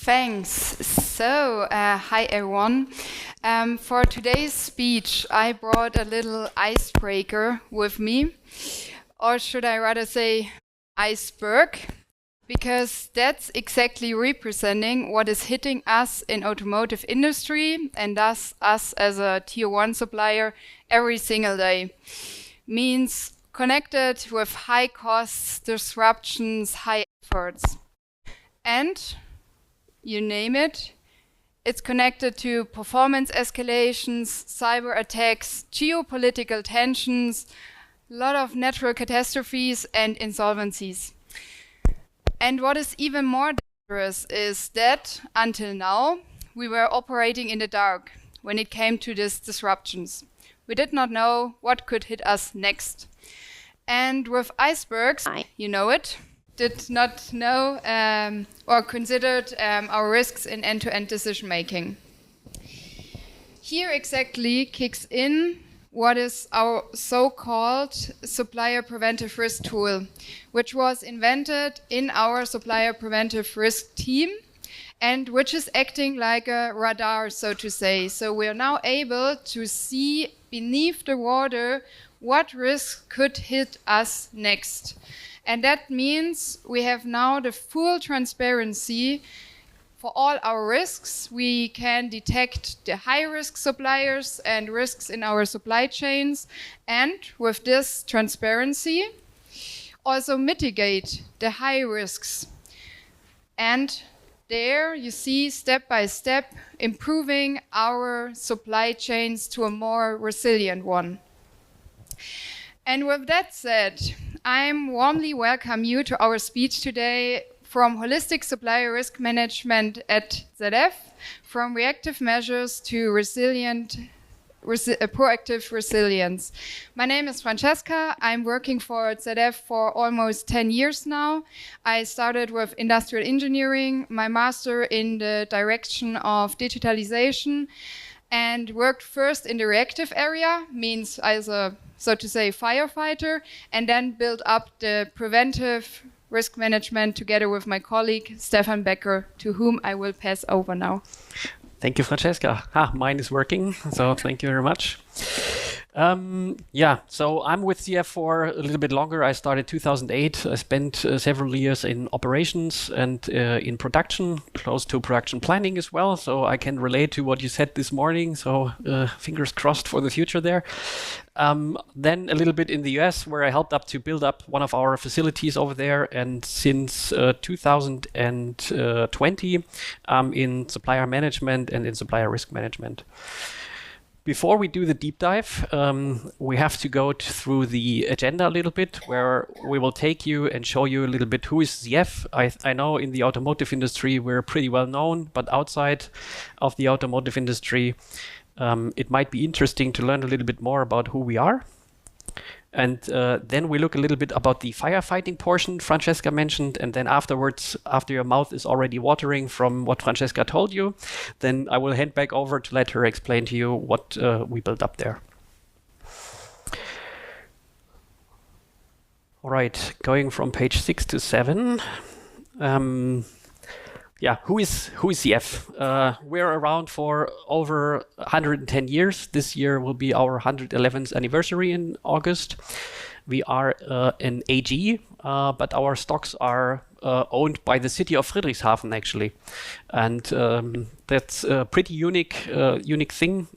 Thanks. So, hi everyone. For today's speech, I brought a little icebreaker with me, or should I rather say iceberg, because that's exactly representing what is hitting us in automotive industry and thus us as a tier 1 supplier every single day. Means connected with high costs, disruptions, high efforts. And you name it, it's connected to performance escalations, cyber attacks, geopolitical tensions, a lot of natural catastrophes and insolvencies. And what is even more dangerous is that until now, we were operating in the dark when it came to these disruptions. We did not know what could hit us next. And with icebergs, you know it, did not know or considered our risks in end-to-end decision making. Here exactly kicks in what is our so-called supplier preventive risk tool, which was invented in our supplier preventive risk team and which is acting like a radar, so to say. So we are now able to see beneath the water what risks could hit us next. And that means we have now the full transparency for all our risks. We can detect the high-risk suppliers and risks in our supply chains, and with this transparency, also mitigate the high risks. And there you see step by step improving our supply chains to a more resilient one. And with that said, I warmly welcome you to our speech today from Holistic Supplier Risk Management at ZF, from reactive measures to proactive resilience. My name is Francesca. I'm working for ZF for almost 10 years now. I started with industrial engineering, my master in the direction of digitalization, and worked first in the reactive area, means as a, so to say, firefighter, and then built up the preventive risk management together with my colleague, Stephan Becker, to whom I will pass over now. Thank you, Francesca. Mine is working, so thank you very much. So I'm with ZF for a little bit longer. I started 2008. I spent several years in operations and in production, close to production planning as well. So I can relate to what you said this morning. So fingers crossed for the future there. Then a little bit in the US, where I helped to build up one of our facilities over there. And since 2020, in supplier management and in supplier risk management. Before we do the deep dive, we have to go through the agenda a little bit, where we will take you and show you a little bit who is ZF. I know in the automotive industry we're pretty well known, but outside of the automotive industry, it might be interesting to learn a little bit more about who we are. And then we look a little bit about the firefighting portion Francesca mentioned. And then afterwards, after your mouth is already watering from what Francesca told you, then I will hand back over to let her explain to you what we built up there. All right, going from page 6 to 7. Who is ZF? We're around for over 110 years. This year will be our 111th anniversary in August. We are an AG, but our stocks are owned by the city of Friedrichshafen, actually. And that's a pretty unique thing.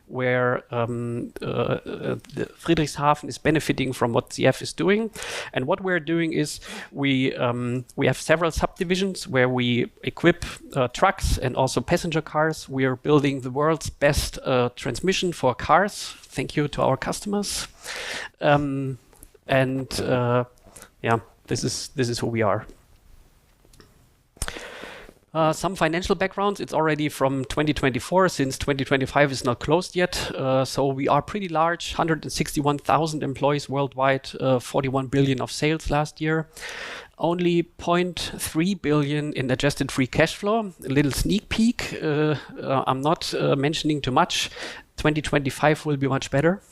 Where Friedrichshafen is benefiting from what ZF is doing. And what we're doing is we have several subdivisions where we equip trucks and also passenger cars. We are building the world's best transmission for cars. Thank you to our customers. This is who we are. Some financial backgrounds. It's already from 2024, since 2025 is not closed yet. So we are pretty large, 161,000 employees worldwide, 41 billion of sales last year. Only 0.3 billion in adjusted free cash flow. A little sneak peek. I'm not mentioning too much. 2025 will be much better.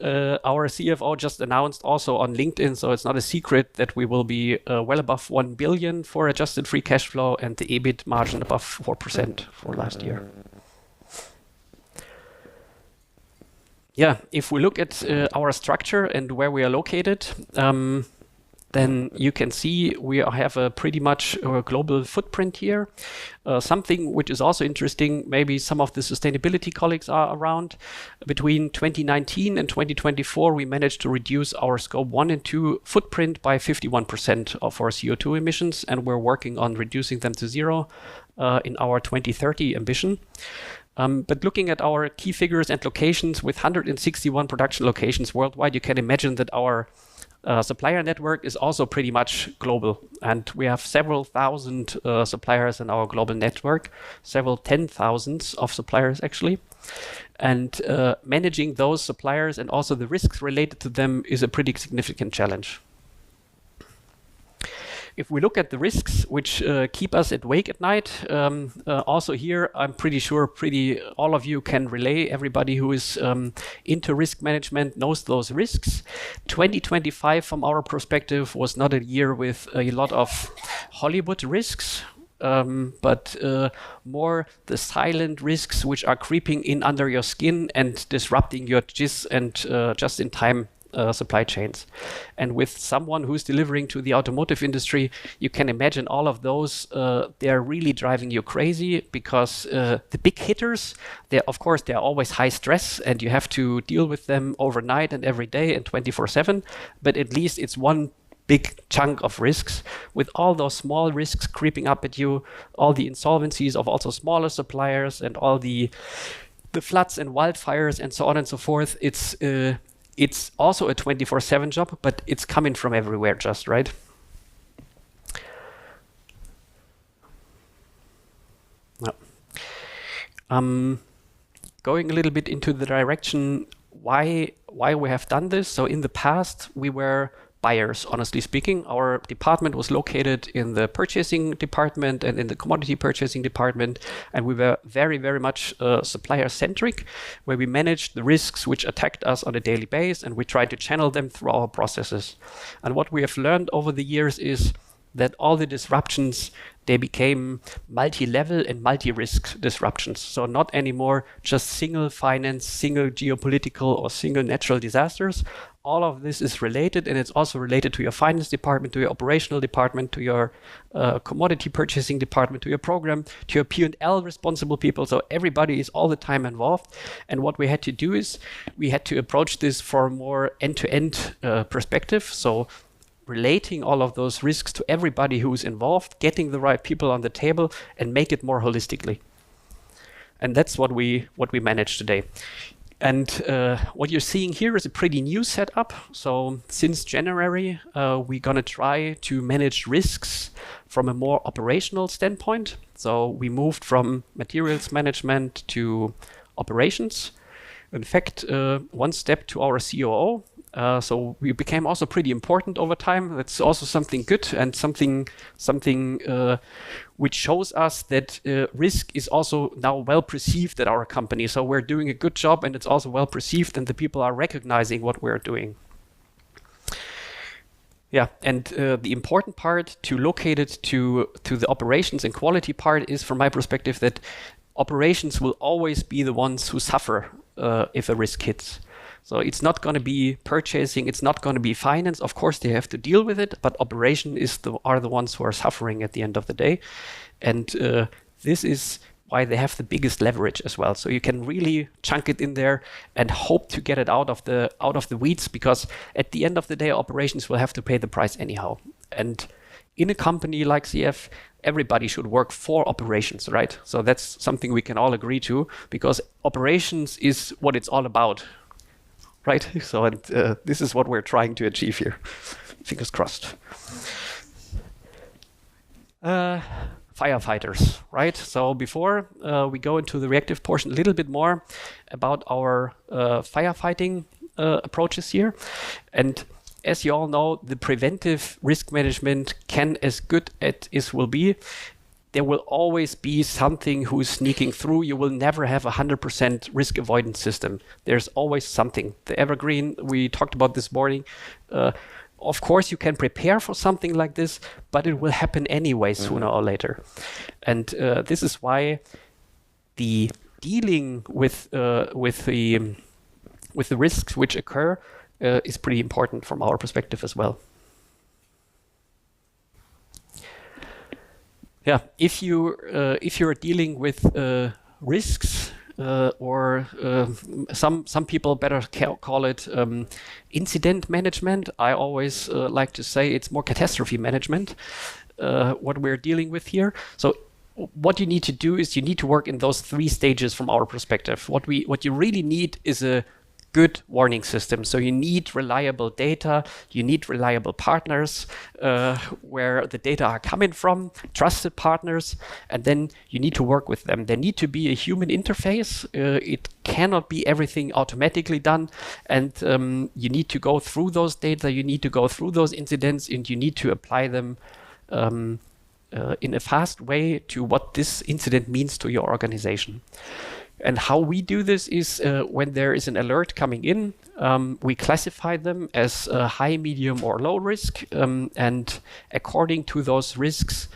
our CFO just announced also on LinkedIn, so it's not a secret, that we will be well above 1 billion for adjusted free cash flow and the EBIT margin above 4% for last year. Yeah, if we look at our structure and where we are located, then you can see we have a pretty much global footprint here. Something which is also interesting, maybe some of the sustainability colleagues are around. Between 2019 and 2024, we managed to reduce our scope 1 and 2 footprint by 51% of our CO2 emissions, and we're working on reducing them to zero in our 2030 ambition. But looking at our key figures and locations with 161 production locations worldwide, you can imagine that our supplier network is also pretty much global, and we have several thousand suppliers in our global network, several 10,000s of suppliers actually. And managing those suppliers and also the risks related to them is a pretty significant challenge. If we look at the risks which keep us awake at night, also here, I'm pretty sure all of you can relay. Everybody who is into risk management knows those risks. 2025, from our perspective, was not a year with a lot of Hollywood risks, but more the silent risks which are creeping in under your skin and disrupting your GIS and just-in-time supply chains. And with someone who's delivering to the automotive industry, you can imagine all of those, they're really driving you crazy, because the big hitters, they're always high stress, and you have to deal with them overnight and every day and 24/7, but at least it's one big chunk of risks. With all those small risks creeping up at you, all the insolvencies of also smaller suppliers and all the floods and wildfires and so on and so forth, it's also a 24/7 job, but it's coming from everywhere, just right. Going a little bit into the direction why we have done this. So in the past, we were buyers, honestly speaking. Our department was located in the purchasing department and in the commodity purchasing department, and we were very, very much supplier-centric, where we managed the risks which attacked us on a daily basis, and we tried to channel them through our processes. And what we have learned over the years is that all the disruptions, they became multi-level and multi-risk disruptions. So not anymore just single finance, single geopolitical, or single natural disasters. All of this is related, and it's also related to your finance department, to your operational department, to your commodity purchasing department, to your program, to your P&L responsible people. So everybody is all the time involved. And what we had to do is we had to approach this from a more end-to-end perspective. So relating all of those risks to everybody who's involved, getting the right people on the table, and make it more holistically. And that's what we managed today. And what you're seeing here is a pretty new setup. So since January, we're going to try to manage risks from a more operational standpoint. So we moved from materials management to operations. In fact, one step to our COO. So we became also pretty important over time. That's also something good, and something which shows us that risk is also now well perceived at our company. So we're doing a good job, and it's also well perceived, and the people are recognizing what we're doing. Yeah, and the important part to locate it to the operations and quality part is, from my perspective, that operations will always be the ones who suffer if a risk hits. So it's not going to be purchasing, it's not going to be finance. Of course, they have to deal with it, but operation are the ones who are suffering at the end of the day. And this is why they have the biggest leverage as well. So you can really chunk it in there and hope to get it out of the weeds, because at the end of the day, operations will have to pay the price anyhow. And in a company like CF, everybody should work for operations, right? So that's something we can all agree to, because operations is what it's all about. Right, so this is what we're trying to achieve here. Fingers crossed. Firefighters, right? So before we go into the reactive portion, a little bit more about our firefighting approaches here. And as you all know, the preventive risk management can, as good as it will be, there will always be something who's sneaking through. You will never have a 100% risk avoidance system. There's always something. The evergreen we talked about this morning, of course you can prepare for something like this, but it will happen anyway sooner or later. And this is why the dealing with the risks which occur is pretty important from our perspective as well. Yeah, if you're dealing with risks, or some people better call it incident management. I always like to say it's more catastrophe management, what we're dealing with here. So what you need to do is you need to work in those 3 stages from our perspective. What you really need is a good warning system. So you need reliable data, you need reliable partners where the data are coming from, trusted partners, and then you need to work with them. There need to be a human interface. It cannot be everything automatically done, and you need to go through those data, you need to go through those incidents, and you need to apply them in a fast way to what this incident means to your organization. And how we do this is when there is an alert coming in, we classify them as high, medium, or low risk. And according to those risks,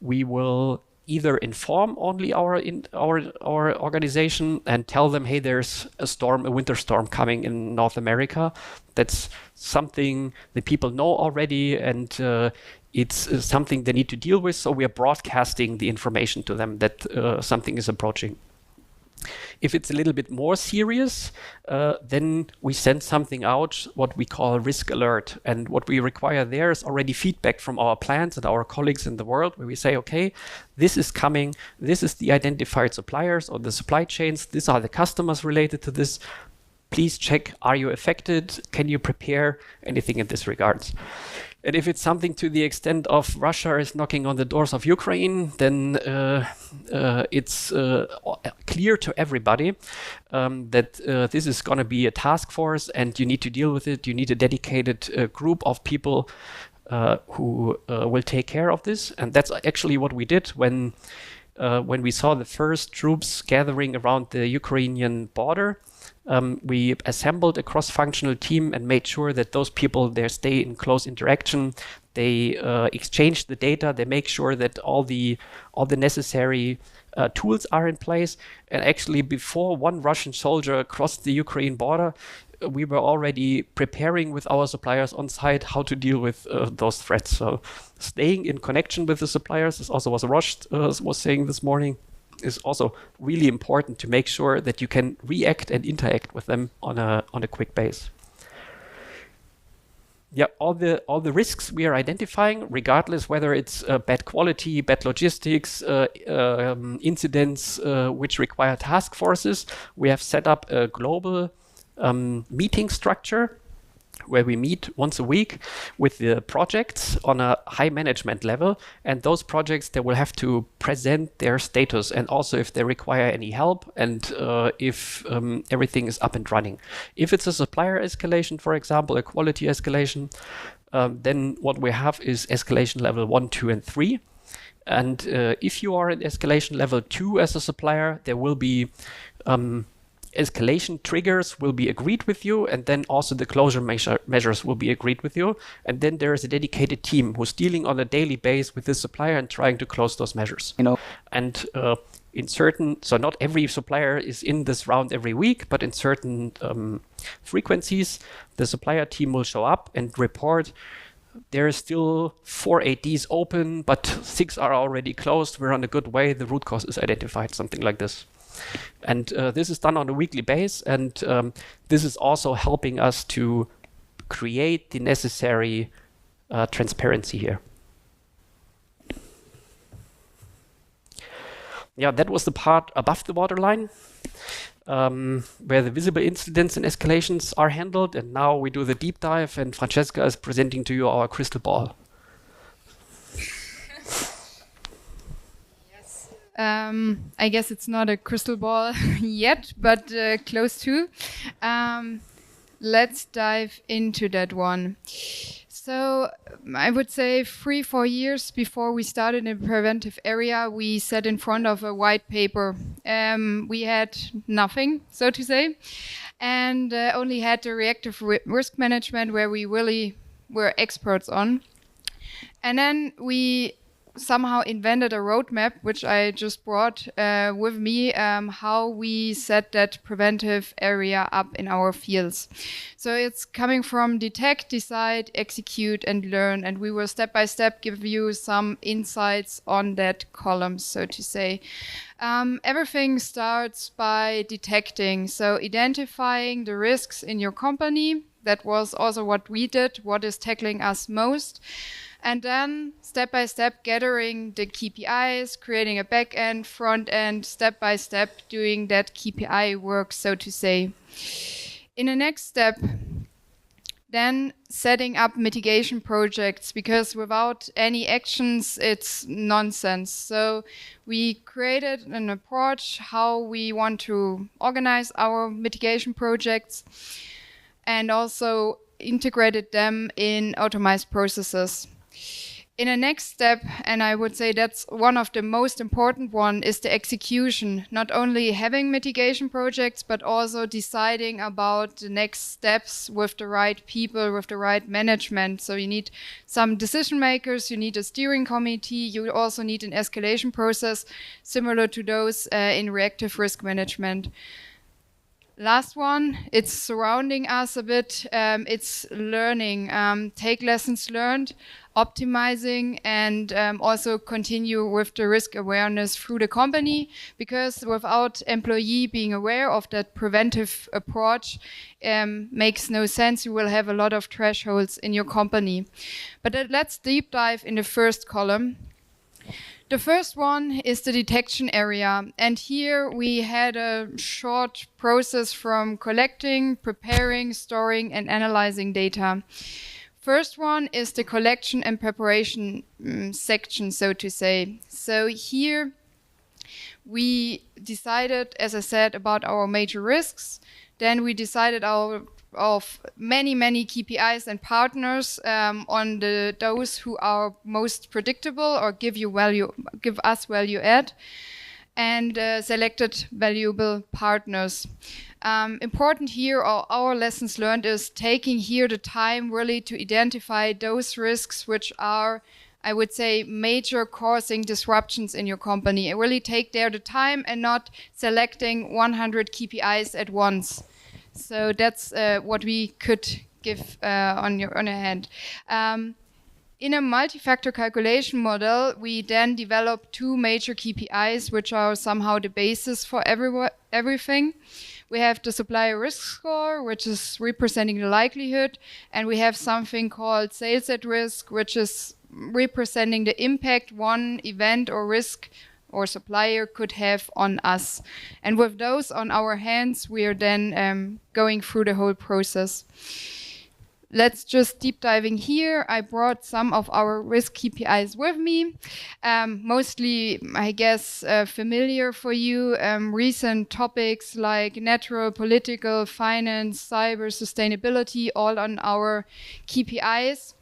we will either inform only our organization and tell them, hey, there's a winter storm coming in North America. That's something that people know already, and it's something they need to deal with. So we are broadcasting the information to them that something is approaching. If it's a little bit more serious, then we send something out, what we call risk alert. And what we require there is already feedback from our plants and our colleagues in the world, where we say, okay, this is coming, this is the identified suppliers or the supply chains, these are the customers related to this. Please check, are you affected? Can you prepare anything in this regards? And if it's something to the extent of Russia is knocking on the doors of Ukraine, then it's clear to everybody that this is going to be a task force and you need to deal with it. You need a dedicated group of people who will take care of this. And that's actually what we did when we saw the first troops gathering around the Ukrainian border. We assembled a cross-functional team and made sure that those people there stay in close interaction. They exchange the data. They make sure that all the necessary tools are in place. And actually, before one Russian soldier crossed the Ukraine border, we were already preparing with our suppliers on site how to deal with those threats. So staying in connection with the suppliers, as also was Rosh was saying this morning, is also really important to make sure that you can react and interact with them on a quick base. Yeah, all the risks we are identifying, regardless whether it's bad quality, bad logistics, incidents which require task forces, we have set up a global meeting structure where we meet once a week with the projects on a high management level. And those projects, they will have to present their status and also if they require any help and if everything is up and running. If it's a supplier escalation, for example, a quality escalation, then what we have is escalation level 1, 2, and 3. And if you are at escalation level 2 as a supplier, there will be escalation triggers will be agreed with you, and then also the closure measures will be agreed with you. And then there is a dedicated team who's dealing on a daily basis with the supplier and trying to close those measures. And in certain, so not every supplier is in this round every week, but in certain frequencies, the supplier team will show up and report. There are still 4 ADs open, but 6 are already closed. We're on a good way. The root cause is identified, something like this. And this is done on a weekly basis, and this is also helping us to create the necessary transparency here. Yeah, that was the part above the waterline, where the visible incidents and escalations are handled. And now we do the deep dive, and Francesca is presenting to you our crystal ball. I guess it's not a crystal ball yet, but close to. Let's dive into that one. So I would say 3-4 years before we started in the preventive area, we sat in front of a white paper. We had nothing, so to say, and only had the reactive risk management where we really were experts on. And then we somehow invented a roadmap, which I just brought with me, how we set that preventive area up in our fields. So it's coming from detect, decide, execute, and learn. And we will step by step give you some insights on that column, so to say. Everything starts by detecting, so identifying the risks in your company. That was also what we did, what is tackling us most. And then step by step gathering the KPIs, creating a back end, front end, step by step doing that KPI work, so to say. In the next step, then setting up mitigation projects, because without any actions, it's nonsense. So we created an approach how we want to organize our mitigation projects and also integrated them in automized processes. In the next step, and I would say that's one of the most important one, is the execution. Not only having mitigation projects, but also deciding about the next steps with the right people, with the right management. So you need some decision makers, you need a steering committee, you also need an escalation process similar to those in reactive risk management. Last one, it's surrounding us a bit. It's learning, take lessons learned, optimizing, and also continue with the risk awareness through the company, because without employee being aware of that preventive approach, makes no sense. You will have a lot of thresholds in your company. But let's deep dive in the first column. The first one is the detection area, and here we had a short process from collecting, preparing, storing, and analyzing data. First one is the collection and preparation section, so to say. So here we decided, as I said, about our major risks. Then we decided of many KPIs and partners on those who are most predictable or give us value add, and selected valuable partners. Important here, our lessons learned is taking here the time really to identify those risks which are, I would say, major causing disruptions in your company. And really take there the time and not selecting 100 KPIs at once. So that's what we could give on your hand. In a multi-factor calculation model, we then develop two major KPIs, which are somehow the basis for everything. We have the supplier risk score, which is representing the likelihood, and we have something called sales at risk, which is representing the impact one event or risk or supplier could have on us. And with those on our hands, we are then going through the whole process. Let's just deep diving here. I brought some of our risk KPIs with me. Mostly, I guess, familiar for you. Recent topics like natural, political, finance, cyber, sustainability, all on our KPIs.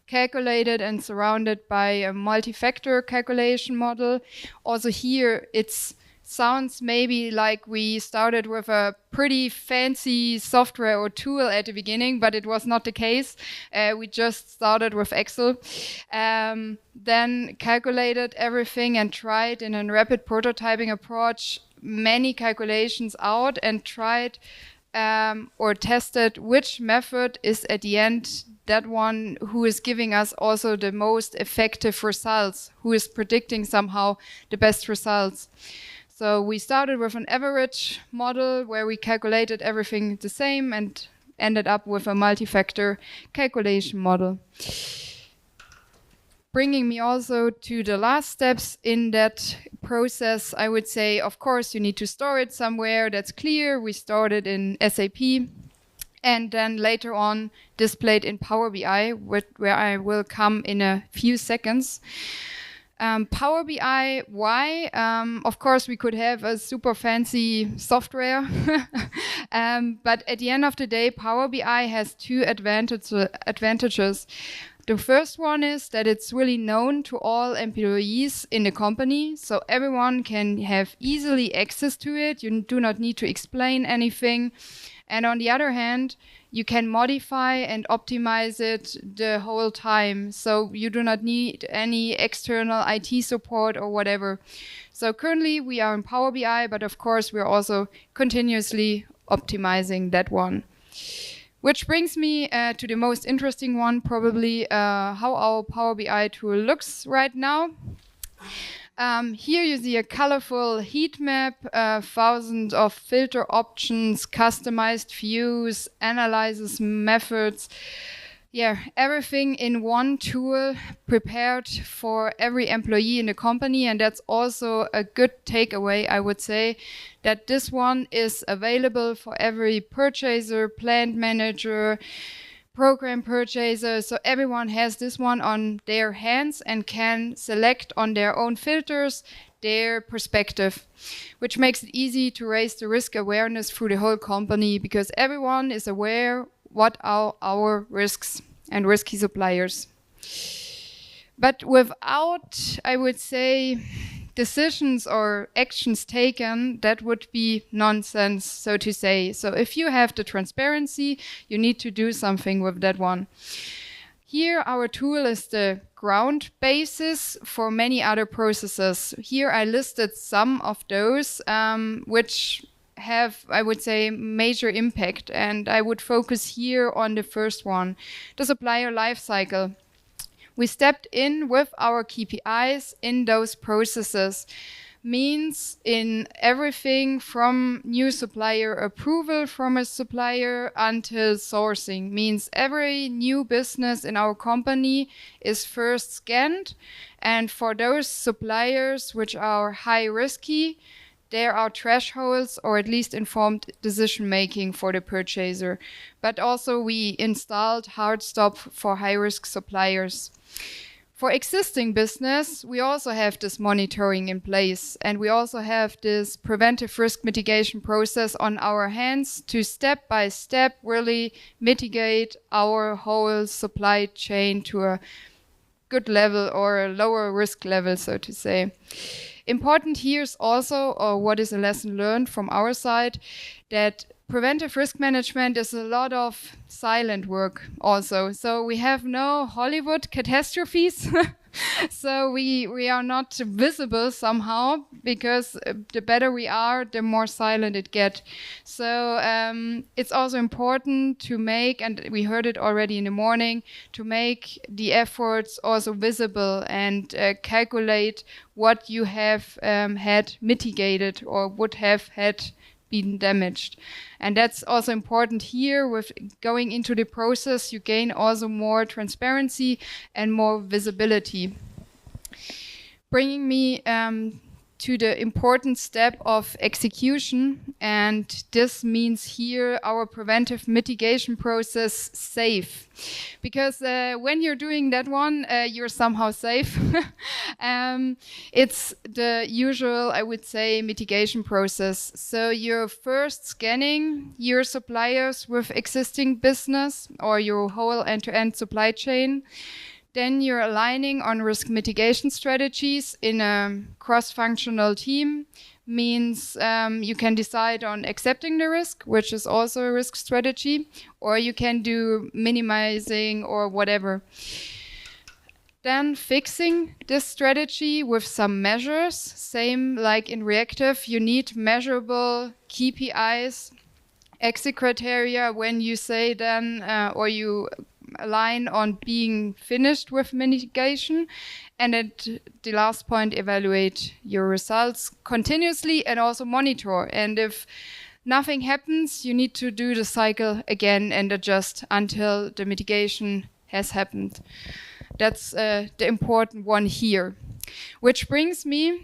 Calculated and surrounded by a multi-factor calculation model. Also here, it sounds maybe like we started with a pretty fancy software or tool at the beginning, but it was not the case. We just started with Excel, then calculated everything and tried in a rapid prototyping approach many calculations out and tried or tested which method is at the end that one who is giving us also the most effective results, who is predicting somehow the best results. So we started with an average model where we calculated everything the same and ended up with a multi-factor calculation model. Bringing me also to the last steps in that process, I would say, of course, you need to store it somewhere. That's clear. We stored it in SAP. And then later on displayed in Power BI, where I will come in a few seconds. Power BI, why? Of course, we could have a super fancy software, but at the end of the day, Power BI has two advantages. The first one is that it's really known to all employees in the company, so everyone can have easily access to it. You do not need to explain anything. And on the other hand, you can modify and optimize it the whole time. So you do not need any external IT support or whatever. So currently we are in Power BI, but of course we're also continuously optimizing that one. Which brings me to the most interesting one, probably how our Power BI tool looks right now. Here you see a colorful heat map, thousands of filter options, customized views, analysis methods. Yeah, everything in one tool prepared for every employee in the company. And that's also a good takeaway, I would say, that this one is available for every purchaser, plant manager, program purchaser. So everyone has this one on their hands and can select on their own filters their perspective, which makes it easy to raise the risk awareness through the whole company, because everyone is aware what are our risks and risky suppliers. But without, I would say, decisions or actions taken, that would be nonsense, so to say. So if you have the transparency, you need to do something with that one. Here, our tool is the ground basis for many other processes. Here I listed some of those which have, I would say, major impact. And I would focus here on the first one, the supplier lifecycle. We stepped in with our KPIs in those processes. Means in everything from new supplier approval from a supplier until sourcing. Means every new business in our company is first scanned. And for those suppliers which are high risky, there are thresholds or at least informed decision making for the purchaser. But also we installed hard stop for high risk suppliers. For existing business, we also have this monitoring in place, and we also have this preventive risk mitigation process on our hands to step by step really mitigate our whole supply chain to a good level or a lower risk level, so to say. Important here is also, or what is a lesson learned from our side, that preventive risk management is a lot of silent work also. So we have no Hollywood catastrophes. So we are not visible somehow, because the better we are, the more silent it gets. So it's also important to make, and we heard it already in the morning, to make the efforts also visible and calculate what you have had mitigated or would have had been damaged. And that's also important here. With going into the process, you gain also more transparency and more visibility. Bringing me to the important step of execution, and this means here our preventive mitigation process safe, because when you're doing that one, you're somehow safe. It's the usual, I would say, mitigation process. So you're first scanning your suppliers with existing business or your whole end-to-end supply chain. Then you're aligning on risk mitigation strategies in a cross-functional team. Means you can decide on accepting the risk, which is also a risk strategy, or you can do minimizing or whatever. Then fixing this strategy with some measures. Same like in Reactive, you need measurable KPIs, exit criteria when you say then, or you align on being finished with mitigation. And at the last point, evaluate your results continuously and also monitor. And if nothing happens, you need to do the cycle again and adjust until the mitigation has happened. That's the important one here. Which brings me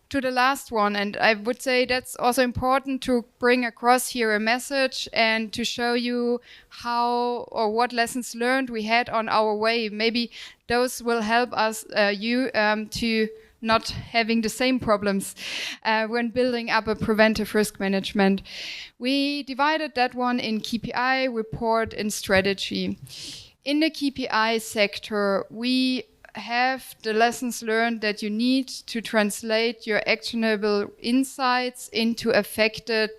to the last one, and I would say that's also important to bring across here a message and to show you how or what lessons learned we had on our way. Maybe those will help us, to not having the same problems when building up a preventive risk management. We divided that one in KPI, report, and strategy. in the KPI sector, we have the lessons learned that you need to translate your actionable insights into affected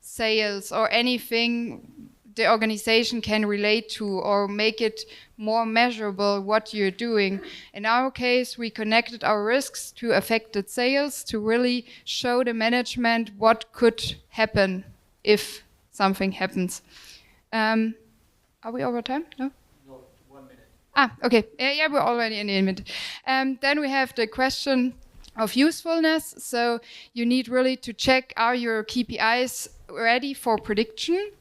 sales or anything the organization can relate to or make it more measurable what you're doing. In our case, we connected our risks to affected sales to really show the management what could happen if something happens. Are we over time? No? No, 1 minute. Okay. Yeah, we're already in the minute. Then we have the question of usefulness. So you need really to check, are your KPIs ready for prediction?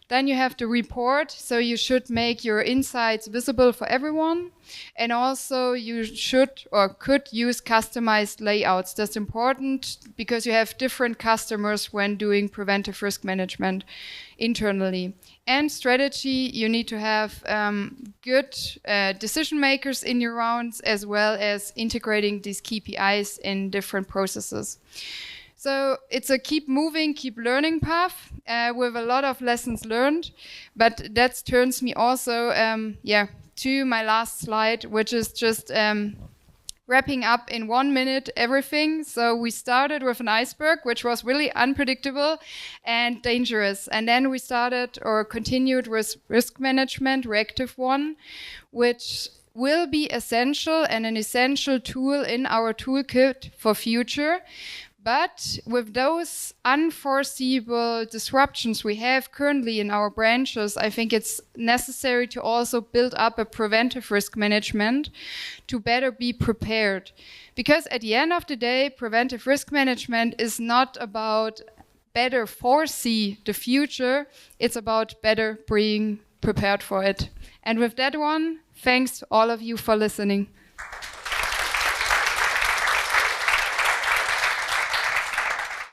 Then you have the report, so you should make your insights visible for everyone. And also you should or could use customized layouts. That's important because you have different customers when doing preventive risk management internally. And strategy, you need to have good decision makers in your rounds, as well as integrating these KPIs in different processes. So it's a keep moving, keep learning path with a lot of lessons learned. But that turns me also, to my last slide, which is just wrapping up in 1 minute everything. So we started with an iceberg, which was really unpredictable and dangerous. And then we started or continued with risk management, reactive one, which will be essential and an essential tool in our toolkit for future. But with those unforeseeable disruptions we have currently in our branches, I think it's necessary to also build up a preventive risk management to better be prepared. Because at the end of the day, preventive risk management is not about better foresee the future, it's about better being prepared for it. And with that one, thanks to all of you for listening.